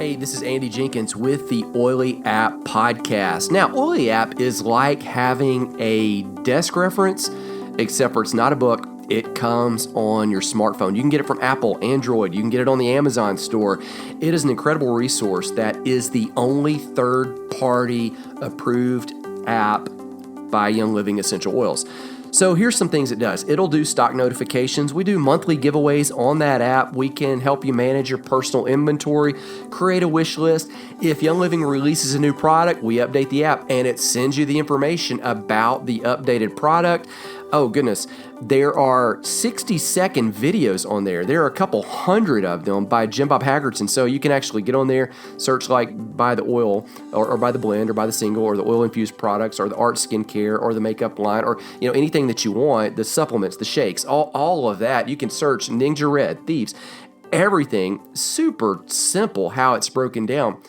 Hey, this is Andy Jenkins with the Oily App Podcast. Now, Oily App is like having a desk reference, except for it's not a book. It comes on your smartphone. You can get it from Apple, Android. You can get it on the Amazon store. It is an incredible resource that is the only third-party approved app by Young Living Essential Oils. So here's some things it does. It'll do stock notifications. We do monthly giveaways on that app. We can help you manage your personal inventory, create a wish list. If Young Living releases a new product, we update the app and it sends you the information about the updated product. Oh goodness, there are 60-second videos on there. There are a couple hundred of them by Jim Bob Hagerton. So you can actually get on there, search like by the oil or by the blend or by the single or the oil infused products or the art skincare or the makeup line or anything that you want, the supplements, the shakes, all of that. You can search Ninja Red, Thieves, everything. Super simple how it's broken down.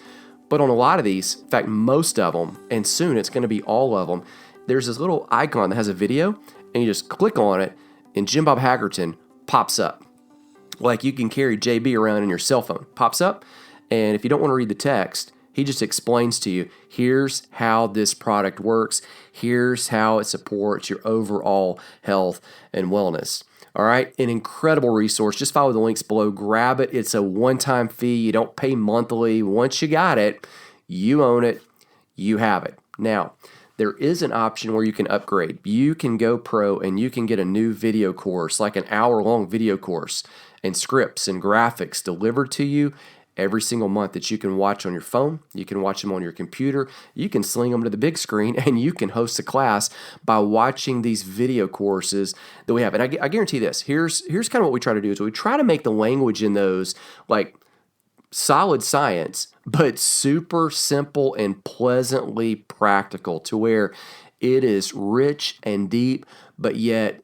But on a lot of these, in fact, most of them, and soon it's going to be all of them, there's this little icon that has a video. And you just click on it, and Jim Bob Hagerton pops up. Like you can carry JB around in your cell phone. Pops up, and if you don't want to read the text, he just explains to you, here's how this product works. Here's how it supports your overall health and wellness. All right, an incredible resource. Just follow the links below. Grab it. It's a one-time fee. You don't pay monthly. Once you got it, you own it. You have it. Now, there is an option where you can upgrade. You can go pro and you can get a new video course, like an hour-long video course and scripts and graphics delivered to you every single month that you can watch on your phone. You can watch them on your computer. You can sling them to the big screen and you can host a class by watching these video courses that we have. And I guarantee this. Here's kind of what we try to do is we try to make the language in those like solid science, but super simple and pleasantly practical to where it is rich and deep, but yet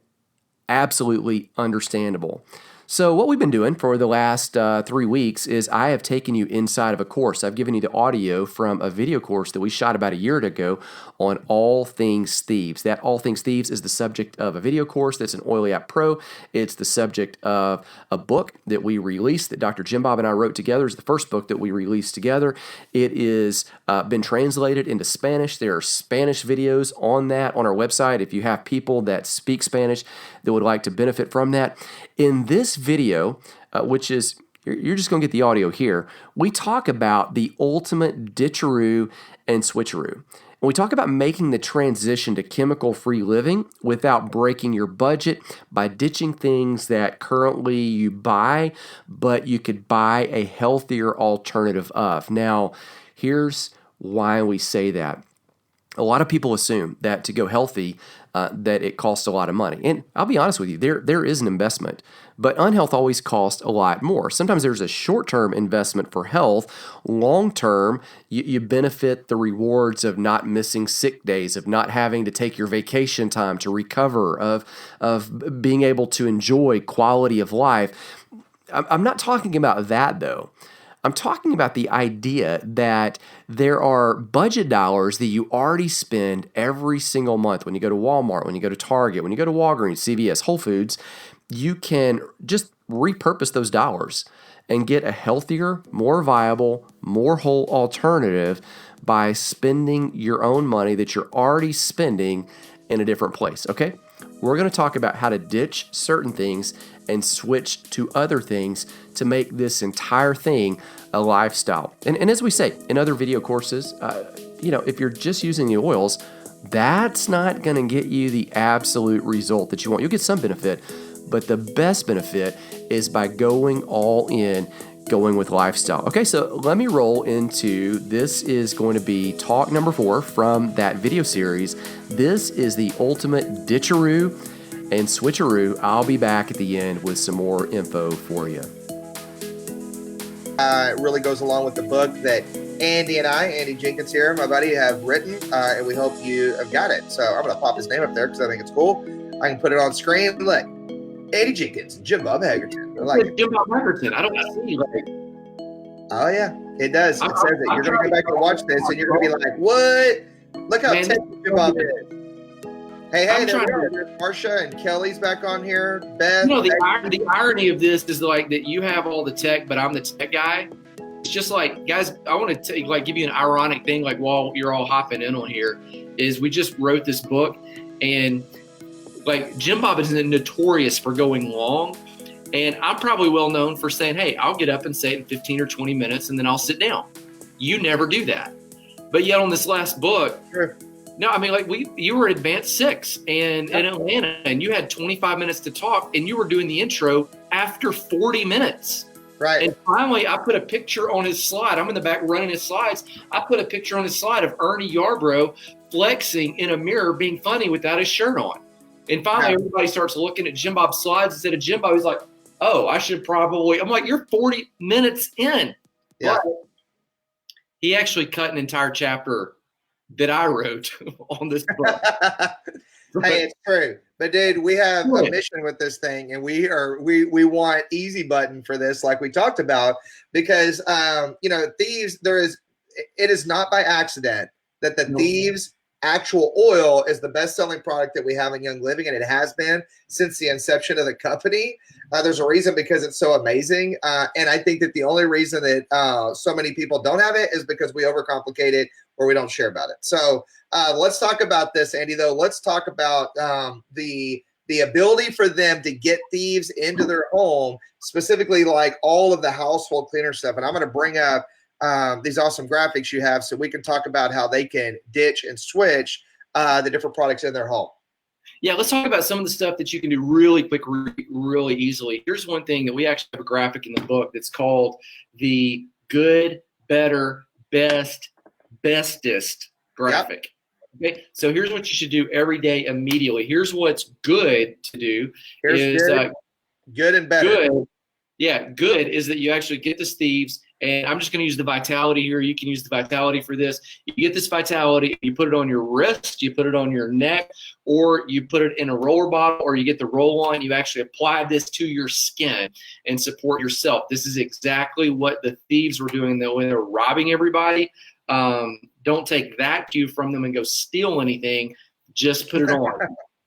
absolutely understandable. So what we've been doing for the last 3 weeks is I have taken you inside of a course. I've given you the audio from a video course that we shot about a year ago on all things Thieves. That all things Thieves is the subject of a video course that's an Oily App Pro. It's the subject of a book that we released that Dr. Jim Bob and I wrote together. It's the first book that we released together. It is been translated into Spanish. There are Spanish videos on that on our website if you have people that speak Spanish that would like to benefit from that. In this video, which is, you're just going to get the audio here, we talk about the ultimate Ditcheroo and Switcheroo. And we talk about making the transition to chemical-free living without breaking your budget by ditching things that currently you buy, but you could buy a healthier alternative of. Now, here's why we say that. A lot of people assume that to go healthy, that it costs a lot of money. And I'll be honest with you, there is an investment, but unhealth always costs a lot more. Sometimes there's a short-term investment for health. Long-term, you benefit the rewards of not missing sick days, of not having to take your vacation time to recover, of being able to enjoy quality of life. I'm not talking about that, though. I'm talking about the idea that there are budget dollars that you already spend every single month. When you go to Walmart, when you go to Target, when you go to Walgreens, CVS, Whole Foods, you can just repurpose those dollars and get a healthier, more viable, more whole alternative by spending your own money that you're already spending in a different place, okay? We're going to talk about how to ditch certain things and switch to other things to make this entire thing a lifestyle. And as we say in other video courses, if you're just using the oils, that's not going to get you the absolute result that you want. You'll get some benefit, but the best benefit is by going all in, going with lifestyle. Okay, so let me roll into, this is going to be talk number 4 from that video series. This is the ultimate Ditcheroo and Switcheroo. I'll be back at the end with some more info for you. It really goes along with the book that Andy Jenkins here, my buddy, have written, and we hope you have got it. So I'm going to pop his name up there because I think it's cool. I can put it on screen. Look, Andy Jenkins, Jim Bob Hagerton. I like it. Jim Bob Hagerton. I don't see like. Oh yeah, it does. It says it. You're going to go back and watch this, and you're going to be like, "What? Look how techy Jim Bob is." Hey, there we are. There's Marsha and Kelly's back on here. Beth. The irony of this is like that you have all the tech, but I'm the tech guy. it's just like, guys, I want to give you an ironic thing, like while you're all hopping in on here, is we just wrote this book, and like Jim Bob is notorious for going long, and I'm probably well known for saying, hey, I'll get up and say it in 15 or 20 minutes and then I'll sit down. You never do that. But yet on this last book, Sure. no, I mean, like you were advanced 6 and in Atlanta, and you had 25 minutes to talk, and you were doing the intro after 40 minutes. Right. And finally, I put a picture on his slide. I'm in the back running his slides. I put a picture on his slide of Ernie Yarbrough flexing in a mirror, being funny without his shirt on. And finally, everybody starts looking at Jim Bob's slides instead of Jim Bob. He's like, oh, I should probably. I'm like, you're 40 minutes in. Yeah. But he actually cut an entire chapter that I wrote on this book. Hey, it's true. But dude, we have a mission with this thing, and we want easy button for this, like we talked about, because Thieves, it is not by accident that the Thieves actual oil is the best-selling product that we have in Young Living, and it has been since the inception of the company. There's a reason, because it's so amazing, and I think that the only reason that so many people don't have it is because we overcomplicate it or we don't share about it. So let's talk about this, Andy, though. Let's talk about the ability for them to get Thieves into their home, specifically like all of the household cleaner stuff. And I'm going to bring up these awesome graphics you have so we can talk about how they can ditch and switch the different products in their home. Yeah, let's talk about some of the stuff that you can do really quick, really easily. Here's one thing that we actually have a graphic in the book that's called the good, better, best, bestest graphic. Yep. Okay, so here's what you should do every day immediately. Here's what's good to do. Here's good and better. Good. Yeah, good is that you actually get this Thieves, and I'm just going to use the Vitality here. You can use the Vitality for this. You get this Vitality, you put it on your wrist, you put it on your neck, or you put it in a roller bottle, or you get the roll-on. You actually apply this to your skin and support yourself. This is exactly what the Thieves were doing when they're robbing everybody. Don't take that cue from them and go steal anything. Just put it on.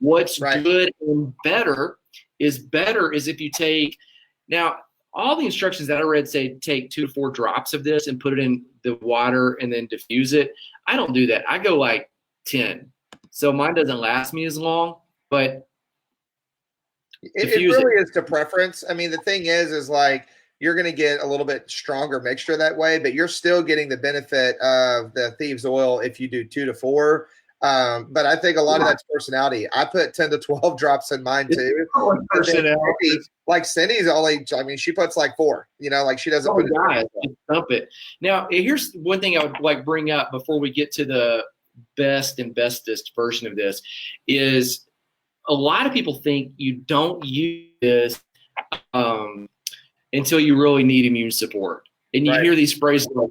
What's good and better is if you take – now, all the instructions that I read say take 2 to 4 drops of this and put it in the water and then diffuse it. I don't do that. I go like 10. So mine doesn't last me as long, but it really is to preference. I mean, the thing is like you're going to get a little bit stronger mixture that way, but you're still getting the benefit of the Thieves oil if you do 2 to 4. But I think a lot of that's personality. I put 10 to 12 drops in mine too. Personality. Like Cindy's only, I mean, she puts like 4, like she doesn't put it. Dump it. Now, here's one thing I would like bring up before we get to the best and bestest version of this is a lot of people think you don't use this until you really need immune support. And you hear these phrases like,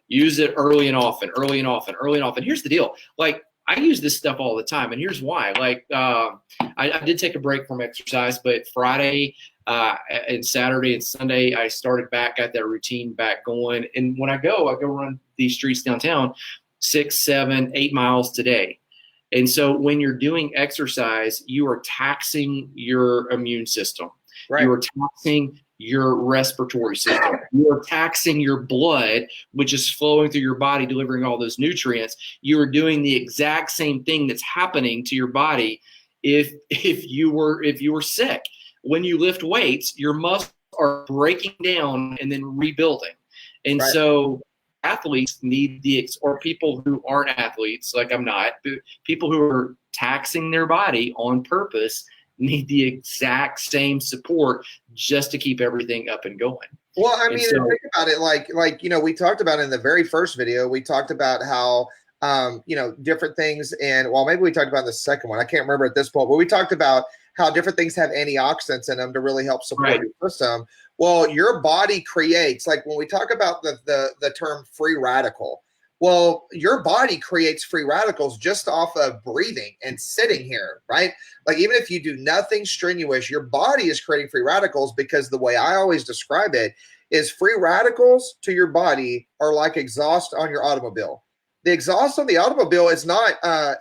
use it early and often, early and often, early and often. Here's the deal. Like, I use this stuff all the time, and here's why. Like, I did take a break from exercise, but Friday and Saturday and Sunday, I started back, got that routine back going. And when I go run these streets downtown 6, 7, 8 miles today. And so when you're doing exercise, you are taxing your immune system. Right. You are taxing your respiratory system. You are taxing your blood, which is flowing through your body, delivering all those nutrients. You are doing the exact same thing that's happening to your body if you were sick. When you lift weights, your muscles are breaking down and then rebuilding. And so athletes need or people who aren't athletes, like I'm not, people who are taxing their body on purpose need the exact same support just to keep everything up and going. Well, I mean, think about it like we talked about in the very first video, we talked about how, different things. And maybe we talked about the second one. I can't remember at this point, but we talked about how different things have antioxidants in them to really help support your system. Well, your body creates, like when we talk about the term free radical, well, your body creates free radicals just off of breathing and sitting here, right? Like even if you do nothing strenuous, your body is creating free radicals because the way I always describe it is free radicals to your body are like exhaust on your automobile. The exhaust on the automobile is not a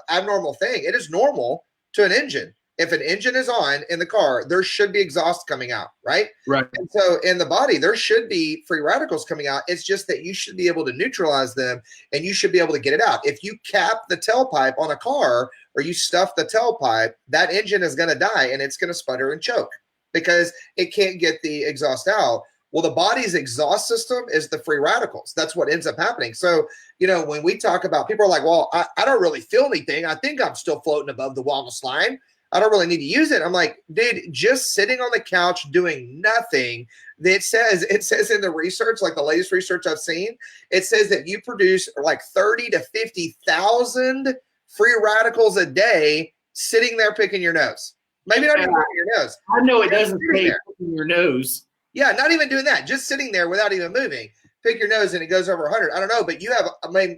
abnormal thing. It is normal to an engine. if an engine is on in the car, there should be exhaust coming out, right? Right. And so in the body, there should be free radicals coming out. It's just that you should be able to neutralize them and you should be able to get it out. If you cap the tailpipe on a car or you stuff the tailpipe, that engine is going to die and it's going to sputter and choke because it can't get the exhaust out. Well, the body's exhaust system is the free radicals. That's what ends up happening. So, when we talk about, people are like, well, I don't really feel anything. I think I'm still floating above the wellness line. I don't really need to use it. I'm like, dude, just sitting on the couch doing nothing. It says in the research, like the latest research I've seen, it says that you produce like 30 to 50,000 free radicals a day sitting there picking your nose. Maybe not even picking your nose. I know it doesn't say picking your nose. Yeah, not even doing that. Just sitting there without even moving. Pick your nose and it goes over 100. I don't know, but you have,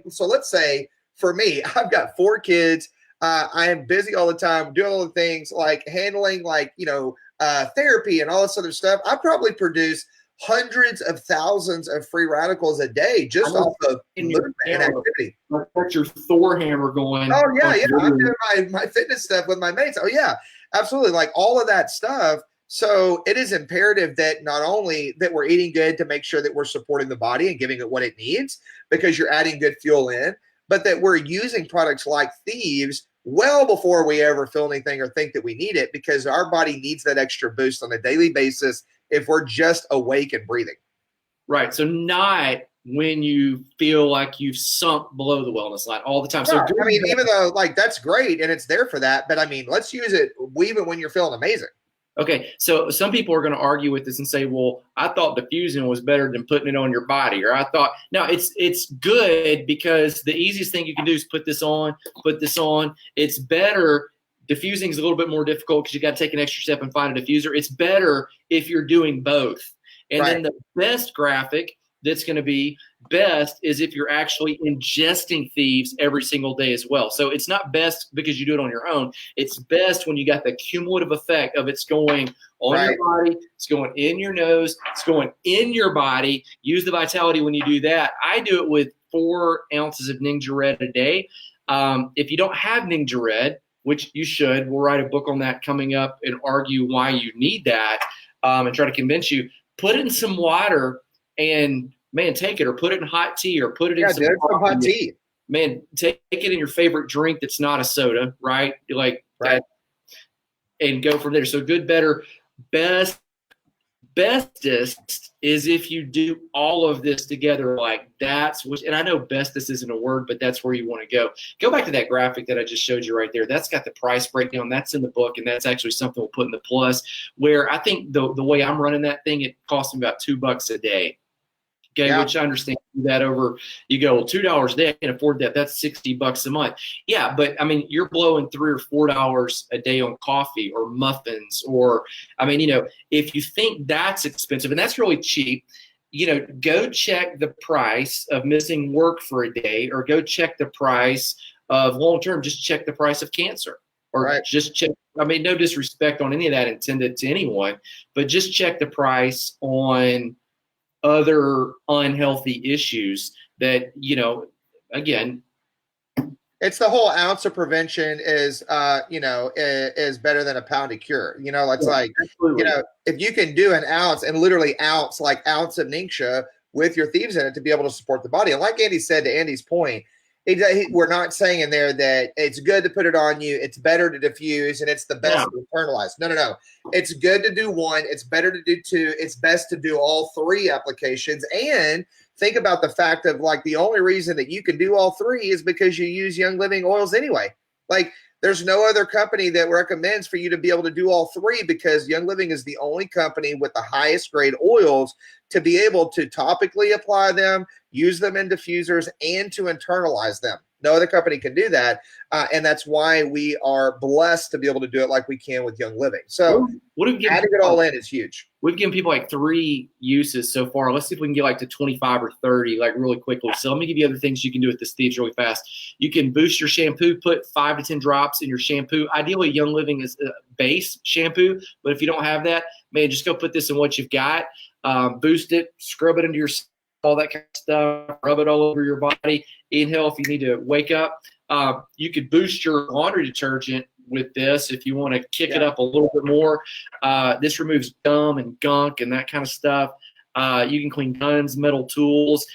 so let's say for me, I've got 4 kids. I am busy all the time, doing all the things like handling therapy and all this other stuff. I probably produce hundreds of thousands of free radicals a day just off of movement and activity. Got your Thor hammer going. Oh, yeah. I'm doing my fitness stuff with my mates. Oh, yeah, absolutely. Like all of that stuff. So it is imperative that not only that we're eating good to make sure that we're supporting the body and giving it what it needs because you're adding good fuel in, but that we're using products like Thieves well before we ever feel anything or think that we need it because our body needs that extra boost on a daily basis if we're just awake and breathing. Right. So not when you feel like you've sunk below the wellness line all the time. No, so even though that's great and it's there for that, but let's use it even when you're feeling amazing. Okay, so some people are going to argue with this and say, well, I thought diffusing was better than putting it on your body. Or I thought, no, it's good because the easiest thing you can do is put this on. It's better. Diffusing is a little bit more difficult because you got to take an extra step and find a diffuser. It's better if you're doing both. And then the best graphic that's going to be best is if you're actually ingesting Thieves every single day as well. So it's not best because you do it on your own. It's best when you got the cumulative effect of it's going on your body, it's going in your nose, it's going in your body. Use the vitality when you do that. I do it with 4 ounces of Ninja Red a day. If you don't have Ninja Red, which you should, we'll write a book on that coming up and argue why you need that and try to convince you. Put it in some water and take it or put it in hot tea or put it in some hot tea. Man, take it in your favorite drink that's not a soda, right? That, and go from there. So good, better, bestest is if you do all of this together. And I know bestest isn't a word, but that's where you want to go. Go back to that graphic that I just showed you right there. That's got the price breakdown. That's in the book, and that's actually something we'll put in the plus. Where I think the way I'm running that thing, it costs me about $2 a day. Okay, which I understand that over, you go, well, $2 a day, I can afford that. That's $60 a month. Yeah, but you're blowing $3 or $4 a day on coffee or muffins, or if you think that's expensive and that's really cheap, go check the price of missing work for a day, or go check the price of long term. Just check the price of cancer, or just check. No disrespect on any of that intended to anyone, but just check the price on other unhealthy issues that, again, it's the whole ounce of prevention is better than a pound of cure. Absolutely. If you can do an ounce and literally ounce of Ningxia with your Thieves in it to be able to support the body. And like Andy said, to Andy's point, we're not saying in there that it's good to put it on you, it's better to diffuse, and it's the best to internalize. No. It's good to do one. It's better to do 2. It's best to do all 3 applications. And think about the fact of the only reason that you can do all 3 is because you use Young Living oils anyway. There's no other company that recommends for you to be able to do all 3 because Young Living is the only company with the highest grade oils to be able to topically apply them, use them in diffusers, and to internalize them. No other company can do that, and that's why we are blessed to be able to do it like we can with Young Living. So adding it all in is huge. We've given people 3 uses so far. Let's see if we can get to 25 or 30 really quickly. So let me give you other things you can do with this Thieves really fast. You can boost your shampoo, put 5 to 10 drops in your shampoo. Ideally, Young Living is a base shampoo, but if you don't have that, just go put this in what you've got. Boost it, scrub it into your all that kind of stuff, rub it all over your body. Inhale if you need to wake up. You could boost your laundry detergent with this. If you want to kick it up a little bit more, this removes gum and gunk and that kind of stuff. You can clean guns, metal tools.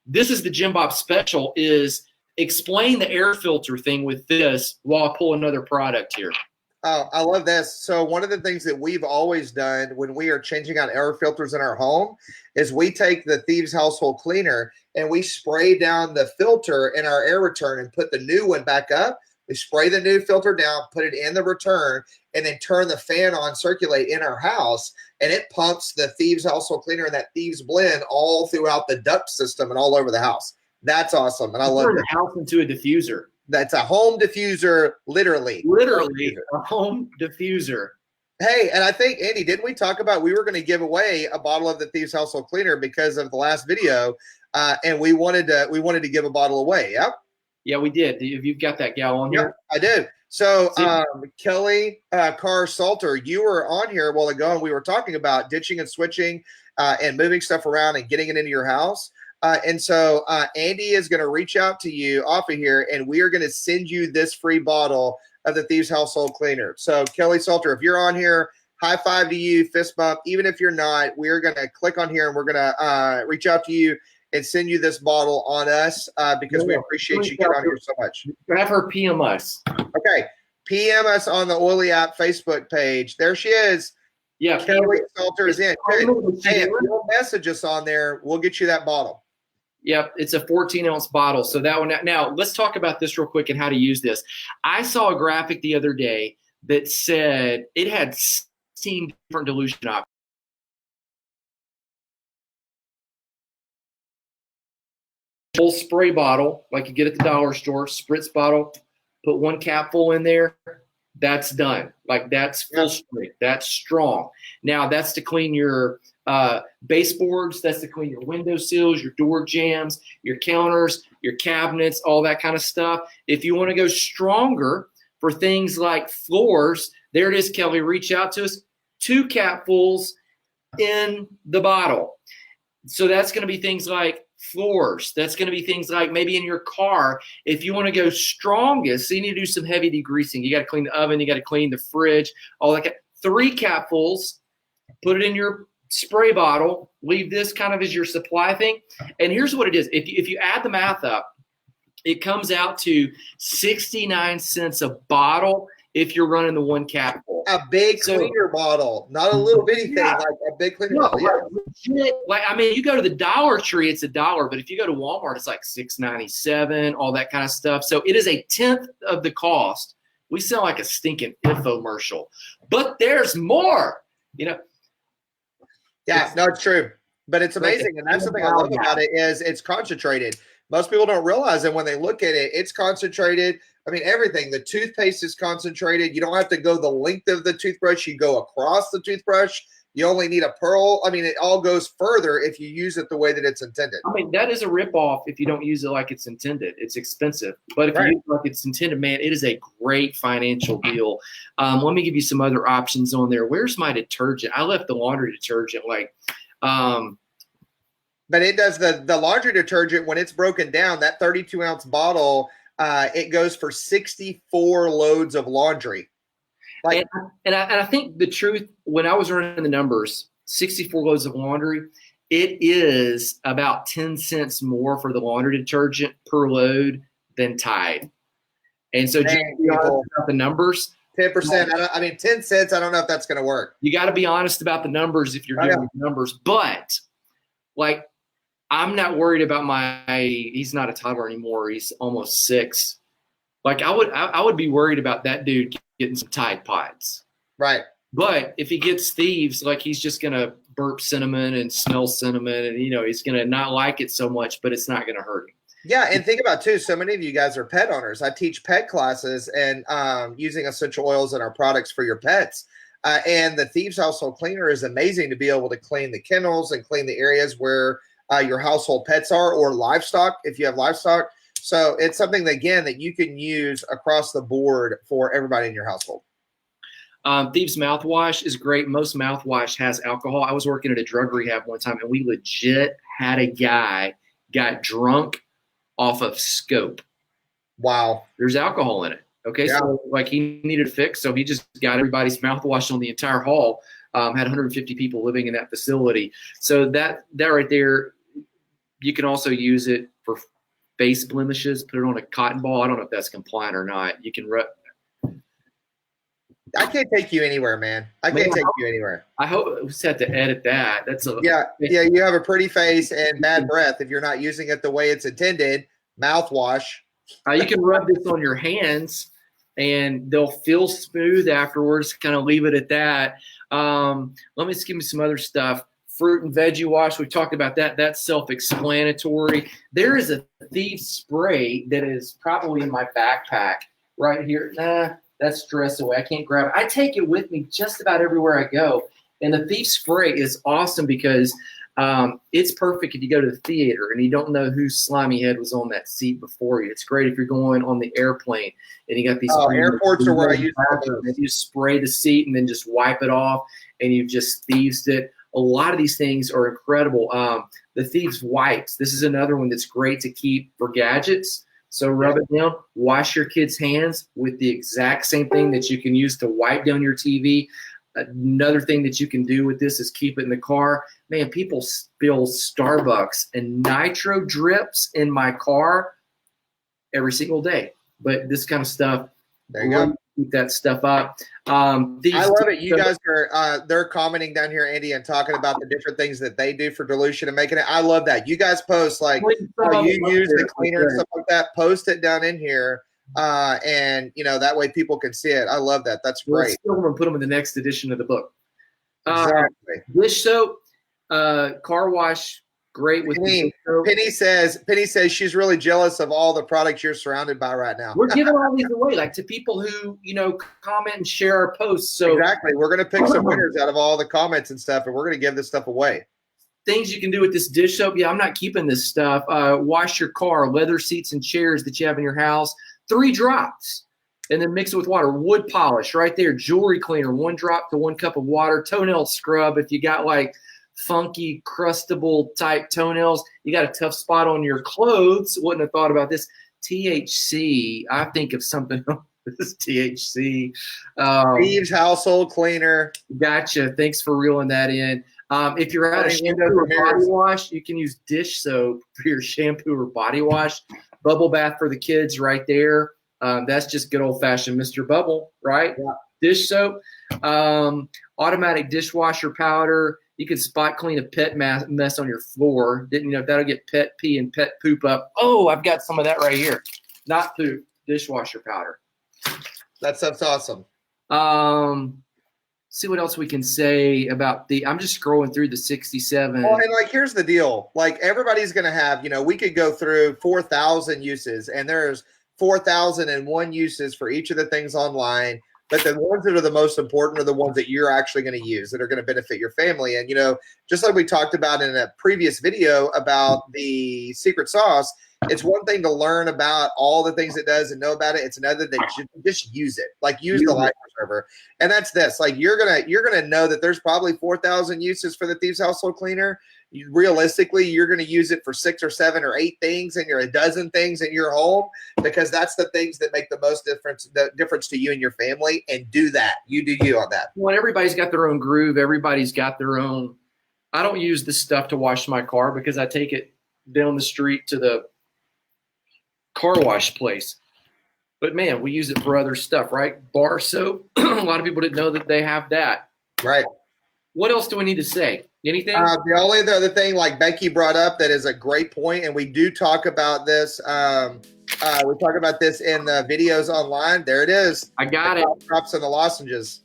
This is the Jim Bob special, is explain the air filter thing with this while I pull another product here. Oh, I love this. So one of the things that we've always done when we are changing out air filters in our home is we take the Thieves household cleaner and we spray down the filter in our air return and put the new one back up. We spray the new filter down, put it in the return, and then turn the fan on, circulate in our house, and it pumps the Thieves household cleaner and that Thieves blend all throughout the duct system and all over the house. That's awesome, and I love it. Turn a house into a diffuser. That's a home diffuser, literally. Literally a home diffuser. Hey, and I think, Andy, didn't we talk about we were going to give away a bottle of the Thieves household cleaner because of the last video, and we wanted to give a bottle away. Yep. Yeah, we did. You've got that gal on here. I do. So, Kelly Carr Salter, you were on here a while ago, and we were talking about ditching and switching and moving stuff around and getting it into your house. And so Andy is going to reach out to you off of here, and we are going to send you this free bottle of the Thieves household cleaner. So, Kelly Salter, if you're on here, high five to you, fist bump. Even if you're not, we're going to click on here, and we're going to reach out to you and send you this bottle on us because we appreciate you getting on here so much. Have her PM us. Okay. PM us on the Oily App Facebook page. There she is. Yeah. Kelly Salter is in. Hey, if you'll message us on there, we'll get you that bottle. Yep, it's a 14-ounce bottle. So that one. Now, let's talk about this real quick and how to use this. I saw a graphic the other day that said it had 16 different dilution options. Full spray bottle, like you get at the dollar store, spritz bottle, put one capful in there, that's done. Like that's full strength, that's strong. Now that's to clean your baseboards, that's to clean your window sills, your door jambs, your counters, your cabinets, all that kind of stuff. If you want to go stronger for things like floors, there it is, Kelly, reach out to us, 2 capfuls in the bottle. So that's going to be things like floors. That's going to be things like maybe in your car. If you want to go strongest, so you need to do some heavy degreasing. You got to clean the oven. You got to clean the fridge, all that. 3 capfuls, put it in your spray bottle, leave this kind of as your supply thing. And here's what it is. If you add the math up, it comes out to 69 cents a bottle if you're running the 1 capful. A big cleaner bottle, not a little bitty thing, like a big cleaner bottle. Yeah. Legit, like, I mean, you go to the Dollar Tree, it's $1, but if you go to Walmart, it's like $6.97, all that kind of stuff. So it is a 1/10 of the cost. We sound like a stinking infomercial, but there's more, you know. Yeah, no, it's true. But it's amazing. And that's something I love about it is it's concentrated. Most people don't realize that when they look at it, it's concentrated. I mean, everything. The toothpaste is concentrated. You don't have to go the length of the toothbrush. You go across the toothbrush. You only need a pearl. I mean, it all goes further if you use it the way that it's intended. I mean, that is a ripoff if you don't use it like it's intended. It's expensive. But if you use it like it's intended, man, it is a great financial deal. Let me give you some other options on there. Where's my detergent? I left the laundry detergent but it does the laundry detergent when it's broken down, that 32-ounce bottle, it goes for 64 loads of laundry. Like, and I think the truth, when I was running the numbers, 64 loads of laundry, it is about 10 cents more for the laundry detergent per load than Tide. And so just be honest about the numbers. 10%. I mean, 10 cents, I don't know if that's going to work. You got to be honest about the numbers if you're doing the numbers. But, like, I'm not worried about he's not a toddler anymore. He's almost 6. Like, I would be worried about that dude getting some Tide Pods. Right. But if he gets Thieves, like, he's just going to burp cinnamon and smell cinnamon, and, you know, he's going to not like it so much, but it's not going to hurt him. Yeah, and think about, too, so many of you guys are pet owners. I teach pet classes and using essential oils in our products for your pets. And the Thieves household cleaner is amazing to be able to clean the kennels and clean the areas where your household pets are, or livestock if you have livestock. So it's something that, again, that you can use across the board for everybody in your household. Thieves mouthwash is great. Most mouthwash has alcohol. I was working at a drug rehab one time, and we legit had a guy got drunk off of Scope. Wow. There's alcohol in it. Okay, Yeah. so like he needed a fix, so he just got everybody's mouthwash on the entire hall. Had 150 people living in that facility. So that right there, you can also use it for face blemishes. Put it on a cotton ball. I don't know if that's compliant or not. You can. I can't take you anywhere, man. I can't take you anywhere. I hope we just have to edit that. That's a Yeah. You have a pretty face and bad breath if you're not using it the way it's intended. Mouthwash. You can rub this on your hands, and they'll feel smooth afterwards. Kind of leave it at that. Let me just give me some other stuff. Fruit and veggie wash. We talked about that. That's self-explanatory. There is a Thieves spray that is probably in my backpack right here. Nah, that's stress away. I can't grab it. I take it with me just about everywhere I go. And the Thieves spray is awesome because it's perfect if you go to the theater and you don't know whose slimy head was on that seat before you. It's great if you're going on the airplane and you got these. Airports are where I use it. You spray the seat and then just wipe it off, and you've just thievesed it. A lot of these things are incredible. The Thieves wipes. This is another one that's great to keep for gadgets. So rub it down. Wash your kids' hands with the exact same thing that you can use to wipe down your TV. Another thing that you can do with this is keep it in the car. Man, people spill Starbucks and nitro drips in my car every single day. But this kind of stuff, there you go. Keep that stuff up. I love it. You guys are they're commenting down here, Andy, and talking about the different things that they do for dilution and making it. I love that. You guys post like how you use the cleaner and stuff like that. Post it down in here. And that way people can see it. I love that. That's great. We'll put them in the next edition of the book. Exactly. Dish soap, car wash, great with Penny says she's really jealous of all the products you're surrounded by right now. We're giving all these away, like to people who comment and share our posts. So exactly, we're gonna pick some winners out of all the comments and stuff, and we're gonna give this stuff away. Things you can do with this dish soap. Yeah, I'm not keeping this stuff. Wash your car, leather seats and chairs that you have in your house. 3 drops, and then mix it with water. Wood polish right there. Jewelry cleaner, 1 drop to 1 cup of water. Toenail scrub if you got like funky, crustable type toenails. You got a tough spot on your clothes. Wouldn't have thought about this. THC. I think of something else. This THC. Thieves household cleaner. Gotcha. Thanks for reeling that in. If you're out of shampoo or body wash, you can use dish soap for your shampoo or body wash. Bubble bath for the kids right there. That's just good old-fashioned Mr. Bubble, right? Yeah. Dish soap. Automatic dishwasher powder. You can spot clean a pet mess on your floor. Didn't you know that'll get pet pee and pet poop up? Oh, I've got some of that right here. Not poop, dishwasher powder. That stuff's awesome. See what else we can say about I'm just scrolling through the 67. Well, and here's the deal. Everybody's going to have, we could go through 4,000 uses, and there's 4,001 uses for each of the things online. But the ones that are the most important are the ones that you're actually going to use that are going to benefit your family. And, just like we talked about in a previous video about the secret sauce, it's one thing to learn about all the things it does and know about it. It's another that just use it, use the life preserver. And that's this, you're going to know that there's probably 4,000 uses for the Thieves household cleaner. Realistically, you're going to use it for 6 or 7 or 8 things and a dozen things in your home, because that's the things that make the most difference to you and your family. And do that. You do you on that. Well, everybody's got their own groove. Everybody's got their own. I don't use this stuff to wash my car because I take it down the street to the car wash place. But man, we use it for other stuff, right? Bar soap. A lot of people didn't know that they have that. Right. What else do we need to say? Anything? The only other thing, Becky brought up, that is a great point, and we do talk about this. We talk about this in the videos online. There it is. I got it. Drops and the lozenges.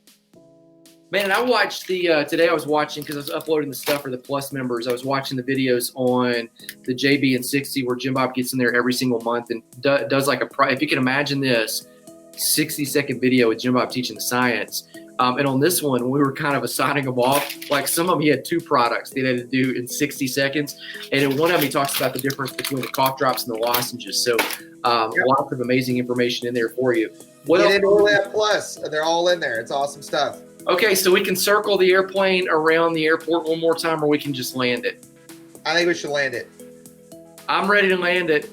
Man, I watched today I was watching, because I was uploading the stuff for the Plus members. I was watching the videos on the JB and 60 where Jim Bob gets in there every single month and does if you can imagine this, 60-second video with Jim Bob teaching the science. And on this one, we were kind of assigning them off. Some of them, he had 2 products that he had to do in 60 seconds. And in one of them, he talks about the difference between the cough drops and the lozenges. So lots of amazing information in there for you. Get into OLED Plus. They're all in there. It's awesome stuff. Okay, so we can circle the airplane around the airport one more time, or we can just land it. I think we should land it. I'm ready to land it.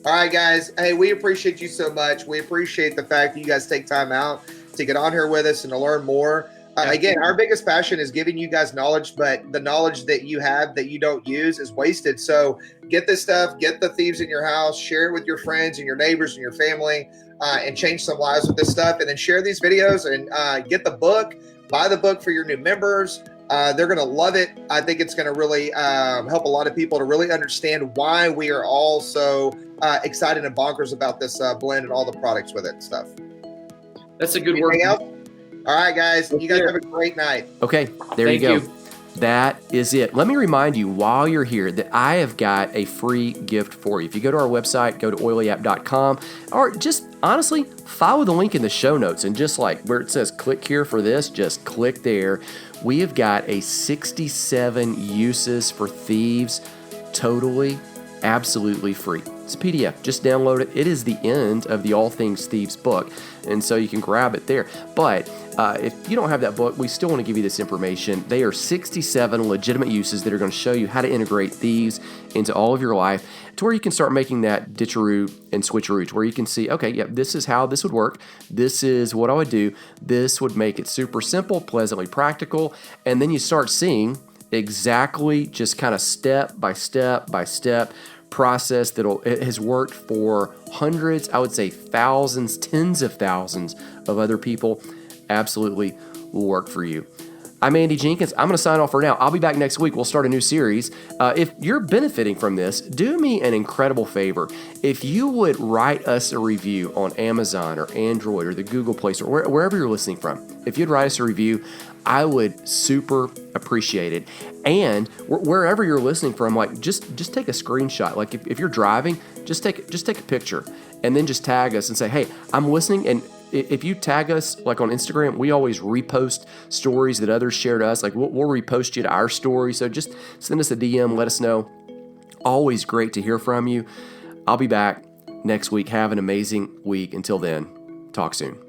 All right, guys. Hey, we appreciate you so much. We appreciate the fact that you guys take time out to get on here with us and to learn more. Again, our biggest passion is giving you guys knowledge, but the knowledge that you have that you don't use is wasted. So get this stuff, get the Thieves in your house, share it with your friends and your neighbors and your family, and change some lives with this stuff. And then share these videos and get the book, buy the book for your new members. They're going to love it. I think it's going to really help a lot of people to really understand why we are all so excited and bonkers about this blend and all the products with it and stuff. That's a good word. Else? All right, guys. You guys have a great night. Okay, there you go. That is it. Let me remind you while you're here that I have got a free gift for you. If you go to our website, go to oilyapp.com, or just honestly follow the link in the show notes and just like where it says click here for this, just click there. We have got a 67 uses for Thieves, totally, absolutely free. It's a PDF. Just download it. It is the end of the All Things Thieves book, and so you can grab it there. But if you don't have that book, we still want to give you this information. They are 67 legitimate uses that are going to show you how to integrate Thieves into all of your life to where you can start making that Ditcheroo and Switcheroo, to where you can see, okay, yeah, this is how this would work. This is what I would do. This would make it super simple, pleasantly practical, and then you start seeing exactly just kind of step by step by step process that it has worked for hundreds, I would say thousands, tens of thousands of other people. Absolutely will work for you. I'm Andy Jenkins. I'm going to sign off for now. I'll be back next week. We'll start a new series. If you're benefiting from this, do me an incredible favor. If you would write us a review on Amazon or Android or the Google Play Store, wherever you're listening from, if you'd write us a review, I would super appreciate it. And wherever you're listening from, like just take a screenshot. Like if you're driving, just take a picture and then just tag us and say, hey, I'm listening. And if you tag us like on Instagram, we always repost stories that others share to us. Like we'll repost you to our story. So just send us a DM, let us know. Always great to hear from you. I'll be back next week. Have an amazing week. Until then, talk soon.